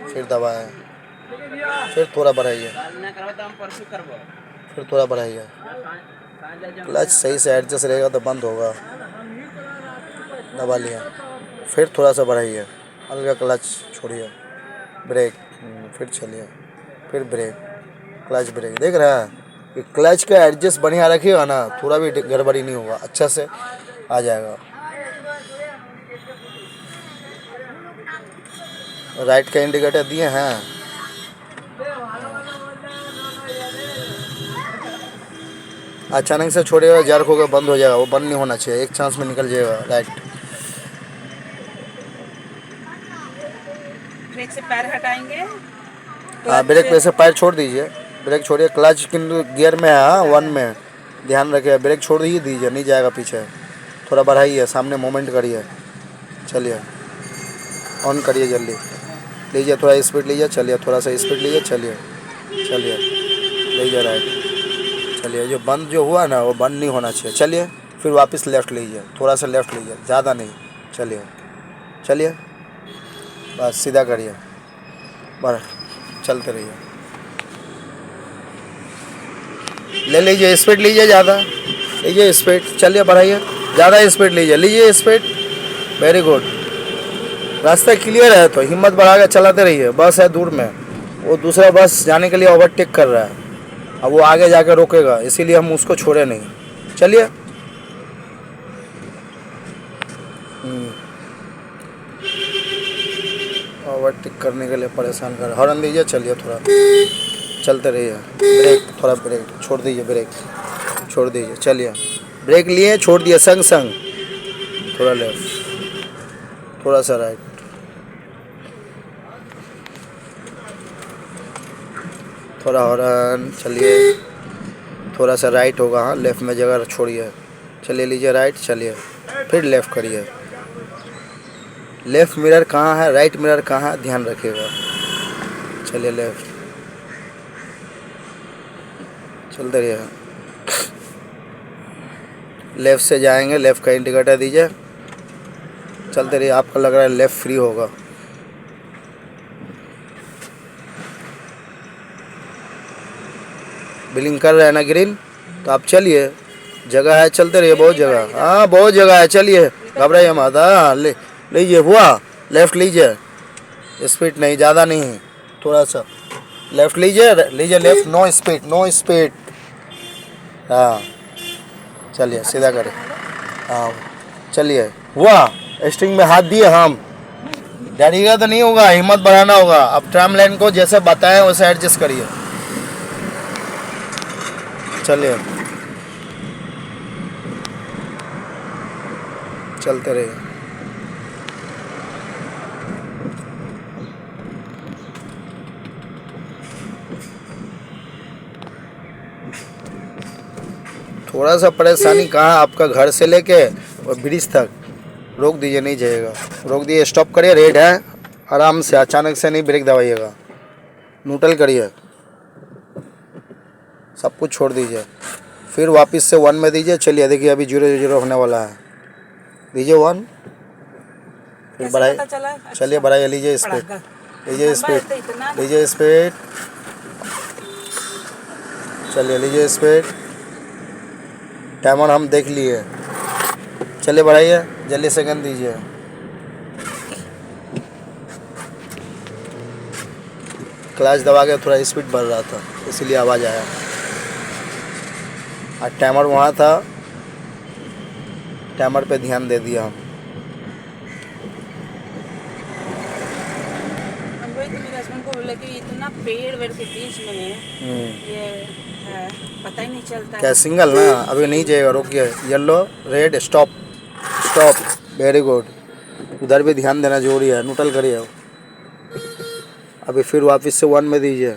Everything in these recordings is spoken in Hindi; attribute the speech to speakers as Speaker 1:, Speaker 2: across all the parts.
Speaker 1: फिर दबाएं, फिर थोड़ा बढ़ाइए, फिर थोड़ा बढ़ाइए। क्लच सही से एडजस्ट रहेगा तो बंद होगा। दबा लिया, फिर थोड़ा सा बढ़ाइए, हल्का क्लच छोड़िए, ब्रेक, फिर चलिए, फिर ब्रेक, क्लच ब्रेक। देख रहा है कि क्लच का एडजस्ट बढ़िया रखिएगा ना, थोड़ा भी गड़बड़ी नहीं होगा, अच्छा से आ जाएगा। राइट का इंडिकेटर दिए हैं। अचानक से छोड़ेगा, जर्क होकर बंद हो जाएगा, वो बंद नहीं होना चाहिए, एक चांस में निकल जाएगा राइट।
Speaker 2: ब्रेक से पैर हटाएंगे।
Speaker 1: हाँ, ब्रेक पे से पैर छोड़ दीजिए, ब्रेक छोड़िए। क्लच गियर में है, हाँ 1 में, ध्यान रखिए। ब्रेक छोड़ दीजिए, नहीं जाएगा पीछे। थोड़ा बढ़ाइए, सामने मूवमेंट करिए, चलिए, ऑन करिए जल्दी, लीजिए थोड़ा स्पीड लीजिए, चलिए थोड़ा सा स्पीड लीजिए, चलिए चलिए, लीजिए राइट, चलिए। जो बंद जो हुआ ना वो बंद नहीं होना चाहिए। चलिए फिर वापस लेफ़्ट लीजिए, थोड़ा सा लेफ़्ट लीजिए, ज़्यादा नहीं, चलिए चलिए, बस सीधा करिए, बस चलते रहिए। ले लीजिए स्पीड, लीजिए ज़्यादा, लीजिए स्पीड, चलिए बढ़ाइए, ज़्यादा स्पीड लीजिए, लीजिए स्पीड, वेरी गुड। रास्ता क्लियर है तो हिम्मत बढ़ा के चलाते रहिए। बस है दूर में, वो दूसरा बस जाने के लिए ओवरटेक कर रहा है, अब वो आगे जाकर रोकेगा, इसीलिए हम उसको छोड़े नहीं। चलिए, ओवरटेक करने के लिए परेशान कर, हॉर्न दीजिए, चलिए थोड़ा चलते रहिए। ब्रेक, थोड़ा ब्रेक छोड़ दीजिए, ब्रेक छोड़ दीजिए, चलिए, ब्रेक लिए छोड़ दिए संग संग, थोड़ा लेफ्ट, थोड़ा सा राइट, थोड़ा हॉर्न, चलिए, थोड़ा सा राइट होगा, हाँ लेफ़्ट में जगह छोड़िए, चलिए लीजिए राइट, चलिए फिर लेफ़्ट करिए। लेफ़्ट मिरर कहाँ है, राइट मिरर कहाँ है, ध्यान रखिएगा। चलिए लेफ़्ट, चलते रहिए, लेफ़्ट से जाएंगे, लेफ़्ट का इंडिकेटर दीजिए, चलते रहिए। आपका लग रहा है लेफ़्ट फ्री होगा, बिलिंग कर रहे हैं ना ग्रीन, तो आप चलिए, जगह है, चलते रहिए, बहुत जगह, हाँ बहुत जगह है, चलिए घबराइए मत। हाँ लीजिए, हुआ, लेफ़्ट लीजिए, स्पीड नहीं, ज़्यादा नहीं, थोड़ा सा लेफ़्ट लीजिए, लीजिए left, no speed, no speed, हाँ चलिए सीधा करें, हाँ चलिए, हुआ, स्टिंग में हाथ दिए हम, डरिएगा तो नहीं होगा, हिम्मत बढ़ाना होगा। अब ट्राम लाइन को जैसे बताएं वैसे एडजस्ट करिए, चलिए चलते रहिए। थोड़ा सा परेशानी कहाँ, आपका घर से लेके और ब्रिज तक, रोक दीजिए, नहीं जाएगा, रोक दिए, स्टॉप करिए, रेड है, आराम से, अचानक से नहीं ब्रेक दबाइएगा, न्यूट्रल करिए, सब कुछ छोड़ दीजिए, फिर वापस से 1 में दीजिए। चलिए देखिए अभी 0-0 होने वाला है, दीजिए 1, फिर बढ़ाइए, चलिए बढ़ाइए, लीजिए स्पीड, लीजिए स्पीड, लीजिए स्पीड, चलिए लीजिए स्पीड, टाइमर हम देख लिए, चलिए बढ़ाइए, जल्दी सेकंड दीजिए, क्लच दबा के थोड़ा स्पीड बढ़ रहा था इसीलिए आवाज़ आया, और टाइमर वहाँ था, टाइमर पे ध्यान दे दिया हम।
Speaker 2: वही तो मेरे हस्बैंड को बोला कि इतना पेड़ वेड़ के बीच में ये है, पता ही नहीं चलता
Speaker 1: क्या
Speaker 2: है।
Speaker 1: सिंगल ना, अभी नहीं जाएगा, रुकिए, yellow red stop, stop, very good, उधर भी ध्यान देना जरूरी है, न्यूट्रल करिए, अभी फिर वापस से 1 में दीजिए,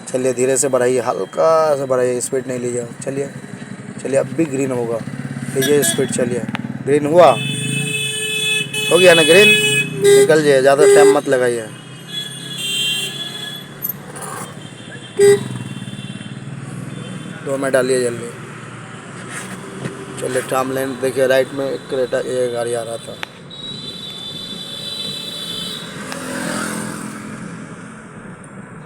Speaker 1: चलिए धीरे से बढ़ाइए, हल्का से बढ़ाइए, स्पीड नहीं लीजिए, चलिए चलिए, अब भी ग्रीन होगा, लीजिए स्पीड, चलिए ग्रीन हुआ, हो गया ना ग्रीन, निकल जाइए, ज़्यादा टाइम मत लगाइए, दो में डालिए जल्दी। चलिए ट्राम लाइन देखिए, राइट में एक क्रेटा, एक गाड़ी आ रहा था।